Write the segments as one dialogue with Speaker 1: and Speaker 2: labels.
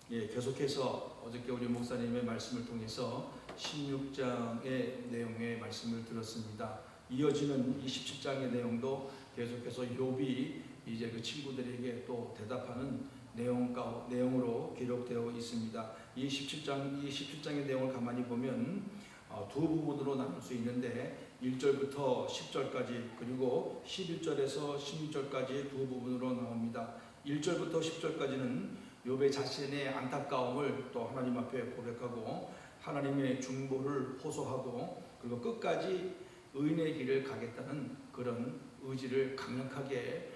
Speaker 1: 계속해서 어저께 우리 목사님의 말씀을 통해서 16장의 내용의 말씀을 들었습니다. 이어지는 이 17장의 내용도 계속해서 욥이 이제 그 친구들에게 또 대답하는 내용으로 기록되어 있습니다. 이 17장의 내용을 가만히 보면 두 부분으로 나눌 수 있는데 1절부터 10절까지 그리고 11절에서 16절까지 두 부분으로 나옵니다. 1절부터 10절까지는 욥의 자신의 안타까움을 또 하나님 앞에 고백하고 하나님의 중보를 호소하고 그리고 끝까지 의인의 길을 가겠다는 그런 의지를 강력하게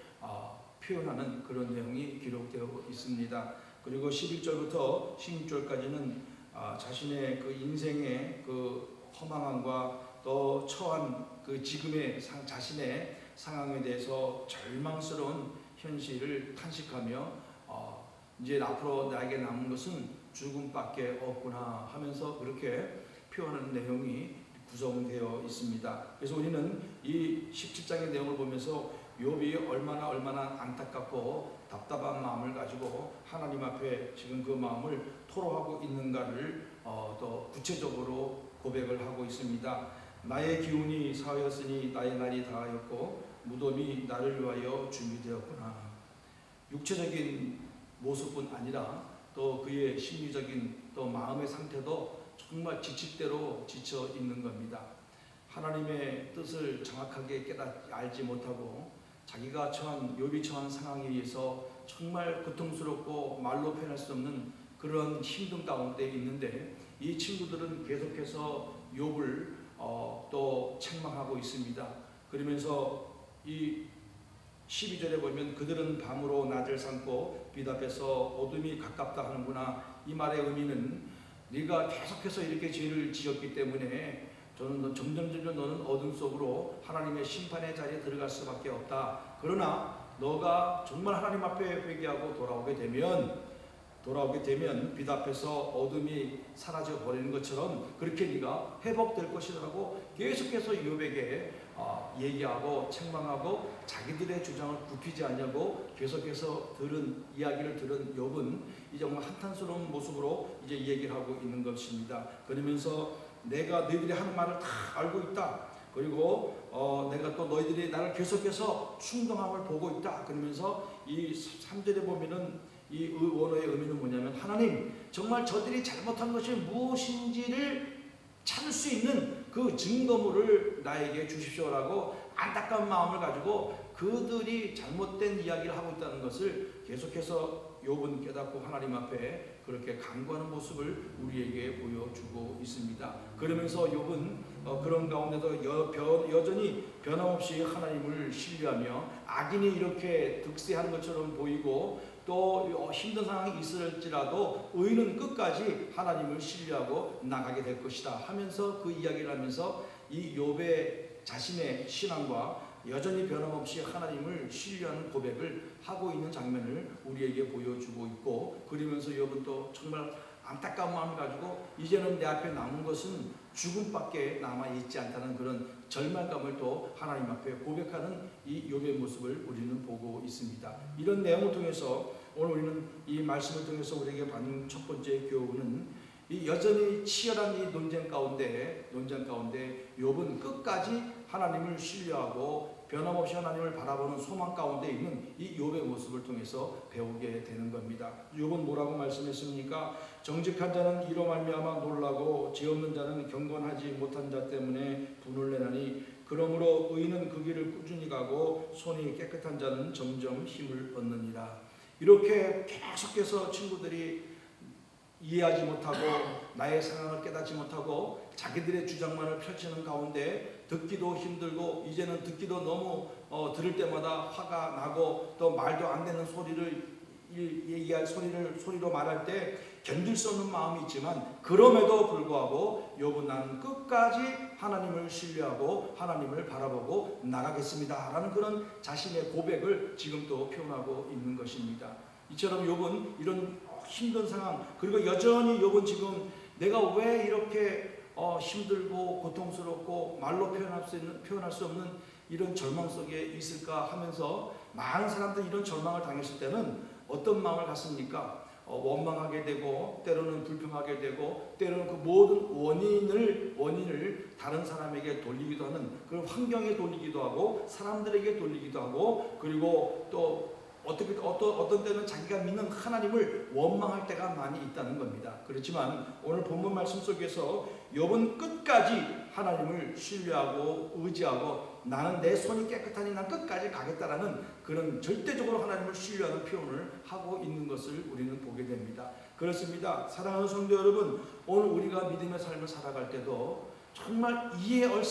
Speaker 1: 표현하는 그런 내용이 기록되어 있습니다. 그리고 11절부터 16절까지는 자신의 그 인생의 그 허망함과 또 처한 그 지금의 자신의 상황에 대해서 절망스러운 현실을 탄식하며 이제 앞으로 나에게 남은 것은 죽음밖에 없구나 하면서 그렇게 표현하는 내용이 구성되어 있습니다. 그래서 우리는 이 17장의 내용을 보면서 욥이 얼마나 안타깝고 답답한 마음을 가지고 하나님 앞에 지금 그 마음을 토로하고 있는가를 더 구체적으로 고백을 하고 있습니다. 나의 기운이 사하였으니 나의 날이 다하였고 무덤이 나를 위하여 준비되었구나. 육체적인 모습뿐 아니라 또 그의 심리적인 또 마음의 상태도 정말 지칠 지쳐 있는 겁니다. 하나님의 뜻을 정확하게 알지 못하고 자기가 욥이 처한 상황에 의해서 정말 고통스럽고 말로 표현할 수 없는 그런 힘든 가운데 있는데 이 친구들은 계속해서 욥을 또 책망하고 있습니다. 그러면서 이 12절에 보면 그들은 밤으로 낮을 삼고 빛 앞에서 어둠이 가깝다 하는구나. 이 말의 의미는 네가 계속해서 이렇게 죄를 지었기 때문에 점점 너는 어둠 속으로 하나님의 심판의 자리에 들어갈 수밖에 없다. 그러나 너가 정말 하나님 앞에 회개하고 돌아오게 되면 빛 앞에서 어둠이 사라져 버리는 것처럼 그렇게 네가 회복될 것이라고 계속해서 욥에게 얘기하고 책망하고 자기들의 주장을 굽히지 않냐고 계속해서 이야기를 들은 욥은 이 정말 한탄스러운 모습으로 이제 얘기를 하고 있는 것입니다. 그러면서 내가 너희들이 하는 말을 다 알고 있다. 그리고 내가 또 너희들이 나를 계속해서 충동함을 보고 있다. 그러면서 이 3절에 보면은 이 원어의 의미는 뭐냐면 하나님 정말 저들이 잘못한 것이 무엇인지를 찾을 수 있는 그 증거물을 나에게 주십시오라고 안타까운 마음을 가지고 그들이 잘못된 이야기를 하고 있다는 것을 계속해서 욥은 깨닫고 하나님 앞에 그렇게 간구하는 모습을 우리에게 보여주고 있습니다. 그러면서 욥은 그런 가운데도 여전히 변함없이 하나님을 신뢰하며 악인이 이렇게 득세하는 것처럼 보이고 또 힘든 상황이 있을지라도 의인은 끝까지 하나님을 신뢰하고 나가게 될 것이다 하면서 그 이야기를 하면서 이 욥의 자신의 신앙과 여전히 변함없이 하나님을 신뢰하는 고백을 하고 있는 장면을 우리에게 보여주고 있고 그러면서 욥은 또 정말 안타까운 마음을 가지고 이제는 내 앞에 남은 것은 죽음밖에 남아있지 않다는 그런 절망감을 또 하나님 앞에 고백하는 이 욥의 모습을 우리는 보고 있습니다. 이런 내용을 통해서 오늘 우리는 이 말씀을 통해서 우리에게 받는 첫 번째 교훈은 이 여전히 치열한 이 논쟁 가운데 욥은 끝까지 하나님을 신뢰하고 변함없이 하나님을 바라보는 소망 가운데 있는 이 욥의 모습을 통해서 배우게 되는 겁니다. 욥은 뭐라고 말씀했습니까? 정직한 자는 이로 말미암아 놀라고 죄 없는 자는 경건하지 못한 자 때문에 분을 내나니 그러므로 의인은 그 길을 꾸준히 가고 손이 깨끗한 자는 점점 힘을 얻느니라. 이렇게 계속해서 친구들이 이해하지 못하고 나의 상황을 깨닫지 못하고 자기들의 주장만을 펼치는 가운데 듣기도 힘들고 이제는 듣기도 너무 들을 때마다 화가 나고 또 말도 안 되는 소리를 얘기할 소리로 말할 때 견딜 수 없는 마음이 있지만 그럼에도 불구하고 욥은 나는 끝까지 하나님을 신뢰하고 하나님을 바라보고 나가겠습니다 라는 그런 자신의 고백을 지금 또 표현하고 있는 것입니다. 이처럼 욥은 이런 힘든 상황 그리고 여전히 욥은 지금 내가 왜 이렇게 힘들고 고통스럽고 말로 표현할 수 없는 이런 절망 속에 있을까 하면서 많은 사람들이 이런 절망을 당했을 때는 어떤 마음을 갖습니까? 원망하게 되고 때로는 불평하게 되고 때로는 그 모든 원인을 다른 사람에게 돌리기도 하는 그런 환경에 돌리기도 하고 사람들에게 돌리기도 하고 그리고 또 어떤 때는 자기가 믿는 하나님을 원망할 때가 많이 있다는 겁니다. 그렇지만 오늘 본문 말씀 속에서 욥은 끝까지 하나님을 신뢰하고 의지하고 나는 내 손이 깨끗하니 난 끝까지 가겠다라는 그런 절대적으로 하나님을 신뢰하는 표현을 하고 있는 것을 우리는 보게 됩니다. 그렇습니다. 사랑하는 성도 여러분, 오늘 우리가 믿음의 삶을 살아갈 때도 정말 이해할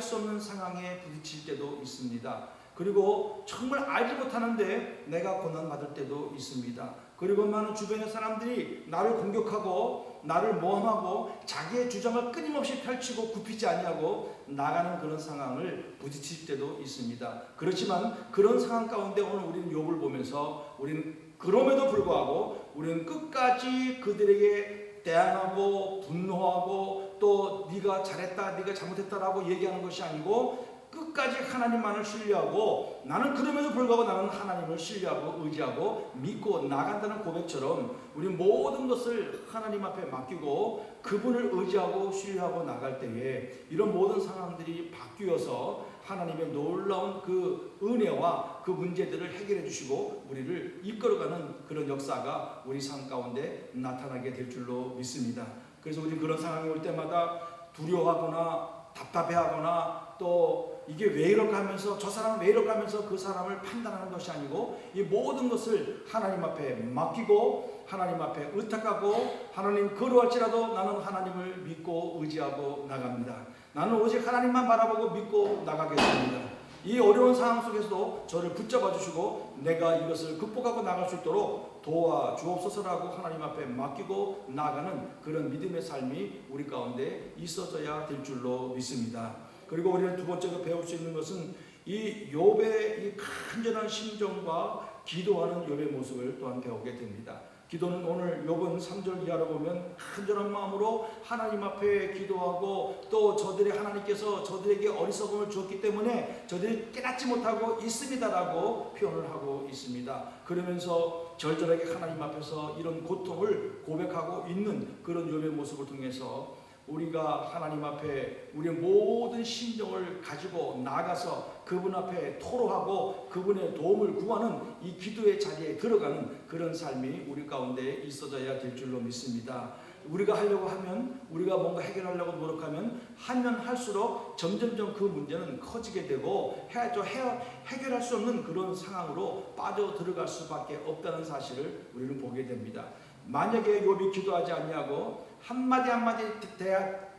Speaker 1: 수 없는 상황에 부딪힐 때도 있습니다. 그리고 정말 알지 못하는데 내가 고난받을 때도 있습니다. 그리고 많은 주변의 사람들이 나를 공격하고 나를 모함하고 자기의 주장을 끊임없이 펼치고 굽히지 아니하고 나가는 그런 상황을 부딪힐 때도 있습니다. 그렇지만 그런 상황 가운데 오늘 우리는 욥을 보면서 우리는 그럼에도 불구하고 우리는 끝까지 그들에게 대항하고 분노하고 또 네가 잘했다 네가 잘못했다라고 얘기하는 것이 아니고 끝까지 하나님만을 신뢰하고 나는 그럼에도 불구하고 나는 하나님을 신뢰하고 의지하고 믿고 나간다는 고백처럼 우리 모든 것을 하나님 앞에 맡기고 그분을 의지하고 신뢰하고 나갈 때에 이런 모든 상황들이 바뀌어서 하나님의 놀라운 그 은혜와 그 문제들을 해결해 주시고 우리를 이끌어가는 그런 역사가 우리 삶 가운데 나타나게 될 줄로 믿습니다. 그래서 우리 그런 상황이 올 때마다 두려워하거나 답답해하거나 또 이게 왜 이럴까 하면서 저 사람은 왜 이럴까 하면서 그 사람을 판단하는 것이 아니고 이 모든 것을 하나님 앞에 맡기고 하나님 앞에 의탁하고 하나님 거루할지라도 나는 하나님을 믿고 의지하고 나갑니다. 나는 오직 하나님만 바라보고 믿고 나가겠습니다. 이 어려운 상황 속에서도 저를 붙잡아 주시고 내가 이것을 극복하고 나갈 수 있도록 도와주옵소서라고 하나님 앞에 맡기고 나가는 그런 믿음의 삶이 우리 가운데 있어져야 될 줄로 믿습니다. 그리고 우리는 두 번째로 배울 수 있는 것은 이 욥의 이 간절한 심정과 기도하는 욥의 모습을 또한 배우게 됩니다. 기도는 오늘 욥은 3절 이하로 보면 간절한 마음으로 하나님 앞에 기도하고 또 저들의 하나님께서 저들에게 어리석음을 주었기 때문에 저들이 깨닫지 못하고 있습니다라고 표현을 하고 있습니다. 그러면서 절절하게 하나님 앞에서 이런 고통을 고백하고 있는 그런 욥의 모습을 통해서 우리가 하나님 앞에 우리의 모든 심정을 가지고 나가서 그분 앞에 토로하고 그분의 도움을 구하는 이 기도의 자리에 들어가는 그런 삶이 우리 가운데 있어져야 될 줄로 믿습니다. 우리가 하려고 하면 우리가 뭔가 해결하려고 노력하면 하면 할수록 점점점 그 문제는 커지게 되고 해결할 수 없는 그런 상황으로 빠져 들어갈 수밖에 없다는 사실을 우리는 보게 됩니다. 만약에 욥이 기도하지 아니하고 한마디 한마디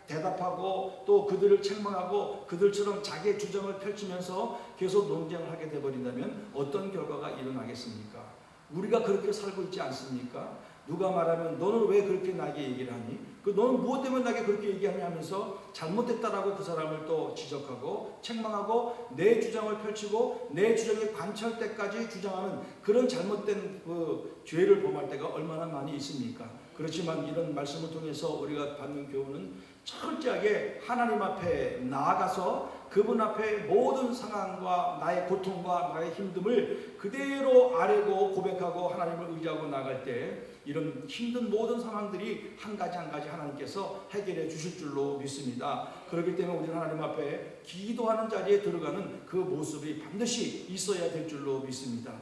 Speaker 1: 대답하고 또 그들을 책망하고 그들처럼 자기의 주장을 펼치면서 계속 논쟁을 하게 되어버린다면 어떤 결과가 일어나겠습니까? 우리가 그렇게 살고 있지 않습니까? 누가 말하면 너는 왜 그렇게 나에게 얘기를 하니? 너는 무엇 때문에 나에게 그렇게 얘기하냐 하면서 잘못됐다라고 그 사람을 또 지적하고 책망하고 내 주장을 펼치고 내 주장이 관철 때까지 주장하는 그런 잘못된 그 죄를 범할 때가 얼마나 많이 있습니까? 그렇지만 이런 말씀을 통해서 우리가 받는 교훈은 철저하게 하나님 앞에 나아가서 그분 앞에 모든 상황과 나의 고통과 나의 힘듦을 그대로 아뢰고 고백하고 하나님을 의지하고 나갈 때 이런 힘든 모든 상황들이 한 가지 한 가지 하나님께서 해결해 주실 줄로 믿습니다. 그렇기 때문에 우리는 하나님 앞에 기도하는 자리에 들어가는 그 모습이 반드시 있어야 될 줄로 믿습니다.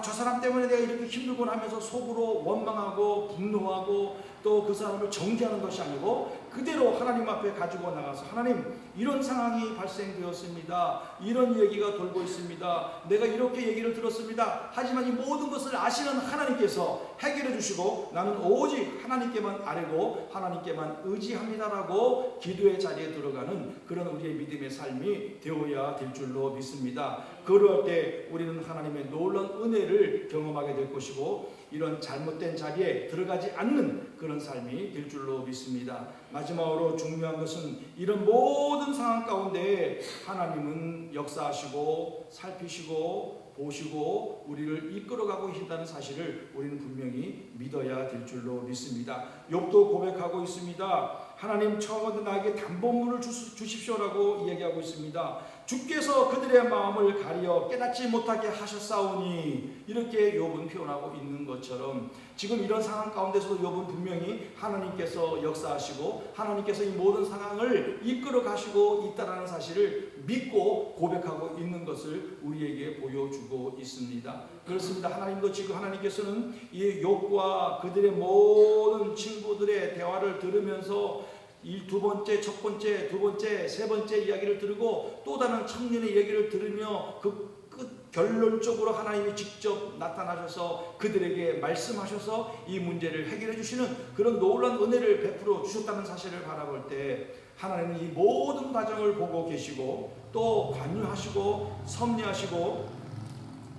Speaker 1: 저 사람 때문에 내가 이렇게 힘들곤 하면서 속으로 원망하고 분노하고 또 그 사람을 정죄하는 것이 아니고 그대로 하나님 앞에 가지고 나가서 하나님 이런 상황이 발생되었습니다. 이런 얘기가 돌고 있습니다. 내가 이렇게 얘기를 들었습니다. 하지만 이 모든 것을 아시는 하나님께서 해결해 주시고 나는 오직 하나님께만 아뢰고 하나님께만 의지합니다라고 기도의 자리에 들어가는 그런 우리의 믿음의 삶이 되어야 될 줄로 믿습니다. 그럴 때 우리는 하나님의 놀라운 은혜를 경험하게 될 것이고 이런 잘못된 자리에 들어가지 않는 그런 삶이 될 줄로 믿습니다. 마지막으로 중요한 것은 이런 모든 상황 가운데 하나님은 역사하시고 살피시고 보시고 우리를 이끌어가고 계신다는 사실을 우리는 분명히 믿어야 될 줄로 믿습니다. 욥도 고백하고 있습니다. 하나님 처음부터 나에게 담보물을 주십시오라고 이야기하고 있습니다. 주께서 그들의 마음을 가리어 깨닫지 못하게 하셨사오니, 이렇게 욥은 표현하고 있는 것처럼 지금 이런 상황 가운데서도 욥은 분명히 하나님께서 역사하시고 하나님께서 이 모든 상황을 이끌어 가시고 있다라는 사실을 믿고 고백하고 있는 것을 우리에게 보여주고 있습니다. 그렇습니다. 하나님도 지금 하나님께서는 이 욥과 그들의 모든 친구들의 대화를 들으면서 이 두 번째, 첫 번째, 두 번째, 세 번째 이야기를 들고 또 다른 청년의 얘기를 들으며 그 끝 결론적으로 하나님이 직접 나타나셔서 그들에게 말씀하셔서 이 문제를 해결해 주시는 그런 놀라운 은혜를 베풀어 주셨다는 사실을 바라볼 때 하나님은 이 모든 과정을 보고 계시고 또 관여하시고 섭리하시고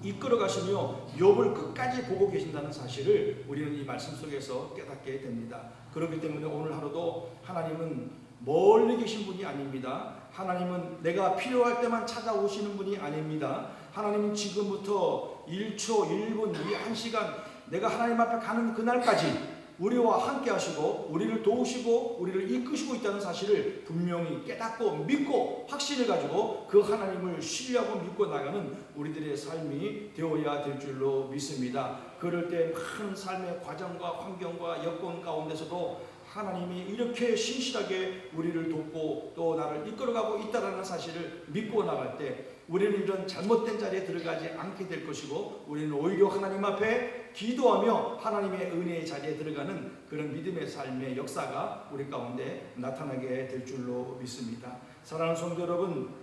Speaker 1: 이끌어 가시며 욥을 끝까지 보고 계신다는 사실을 우리는 이 말씀 속에서 깨닫게 됩니다. 그렇기 때문에 오늘 하루도 하나님은 멀리 계신 분이 아닙니다. 하나님은 내가 필요할 때만 찾아오시는 분이 아닙니다. 하나님은 지금부터 1초, 1분, 1시간 내가 하나님 앞에 가는 그날까지 우리와 함께 하시고 우리를 도우시고 우리를 이끄시고 있다는 사실을 분명히 깨닫고 믿고 확신을 가지고 그 하나님을 신뢰하고 믿고 나가는 우리들의 삶이 되어야 될 줄로 믿습니다. 그럴 때 큰 삶의 과정과 환경과 여건 가운데서도 하나님이 이렇게 신실하게 우리를 돕고 또 나를 이끌어가고 있다는 사실을 믿고 나갈 때 우리는 이런 잘못된 자리에 들어가지 않게 될 것이고 우리는 오히려 하나님 앞에 기도하며 하나님의 은혜의 자리에 들어가는 그런 믿음의 삶의 역사가 우리 가운데 나타나게 될 줄로 믿습니다. 사랑하는 성도 여러분,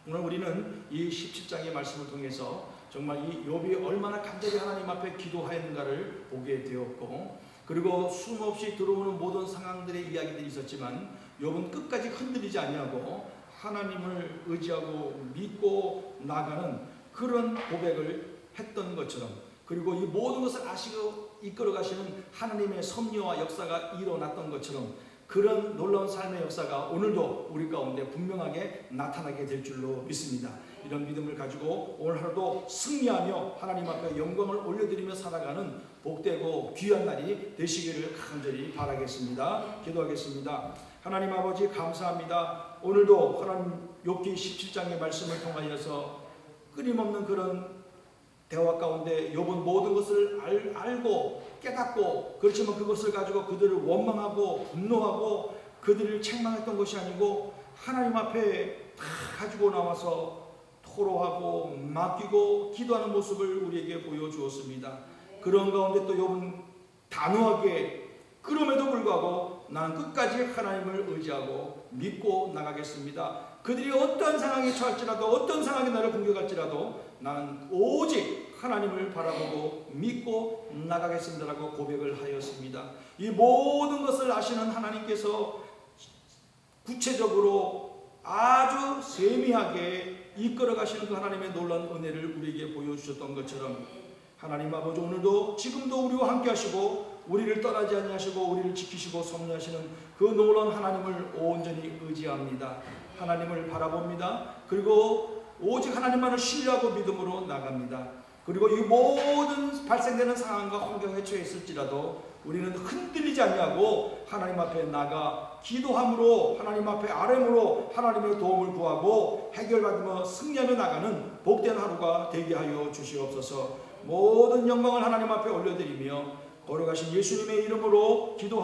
Speaker 1: 오늘 우리는 이 17장의 말씀을 통해서 정말 이 욥이 얼마나 간절히 하나님 앞에 기도하였는가를 보게 되었고, 그리고 숨없이 들어오는 모든 상황들의 이야기들이 있었지만 욥은 끝까지 흔들리지 아니하고 하나님을 의지하고 믿고 나가는 그런 고백을 했던 것처럼, 그리고 이 모든 것을 아시고 이끌어 가시는 하나님의 섭리와 역사가 일어났던 것처럼 그런 놀라운 삶의 역사가 오늘도 우리 가운데 분명하게 나타나게 될 줄로 믿습니다. 이런 믿음을 가지고 오늘 하루도 승리하며 하나님 앞에 영광을 올려드리며 살아가는 복되고 귀한 날이 되시기를 간절히 바라겠습니다. 기도하겠습니다. 하나님 아버지 감사합니다. 오늘도 하나님 욥기 17장의 말씀을 통하여서 끊임없는 그런 대화 가운데 욥은 모든 것을 알고 깨닫고, 그렇지만 그것을 가지고 그들을 원망하고 분노하고 그들을 책망했던 것이 아니고 하나님 앞에 다 가지고 나와서 토로하고 맡기고 기도하는 모습을 우리에게 보여주었습니다. 그런 가운데 또 욥은 단호하게 그럼에도 불구하고 나는 끝까지 하나님을 의지하고 믿고 나가겠습니다. 그들이 어떤 상황에 처할지라도 어떤 상황이 나를 공격할지라도 나는 오직 하나님을 바라보고 믿고 나가겠습니다라고 고백을 하였습니다. 이 모든 것을 아시는 하나님께서 구체적으로 아주 세미하게 이끌어 가시는 그 하나님의 놀라운 은혜를 우리에게 보여주셨던 것처럼 하나님 아버지 오늘도 지금도 우리와 함께 하시고 우리를 떠나지 아니하시고 우리를 지키시고 섭리하시는 그 놀라운 하나님을 온전히 의지합니다. 하나님을 바라봅니다. 그리고 오직 하나님만을 신뢰하고 믿음으로 나갑니다. 그리고 이 모든 발생되는 상황과 환경에 처해 있을지라도 우리는 흔들리지 아니하고 하나님 앞에 나가 기도함으로 하나님 앞에 아뢰므로 하나님의 도움을 구하고 해결받으며 승리하며 나가는 복된 하루가 되게 하여 주시옵소서. 모든 영광을 하나님 앞에 올려드리며 걸어가신 예수님의 이름으로 기도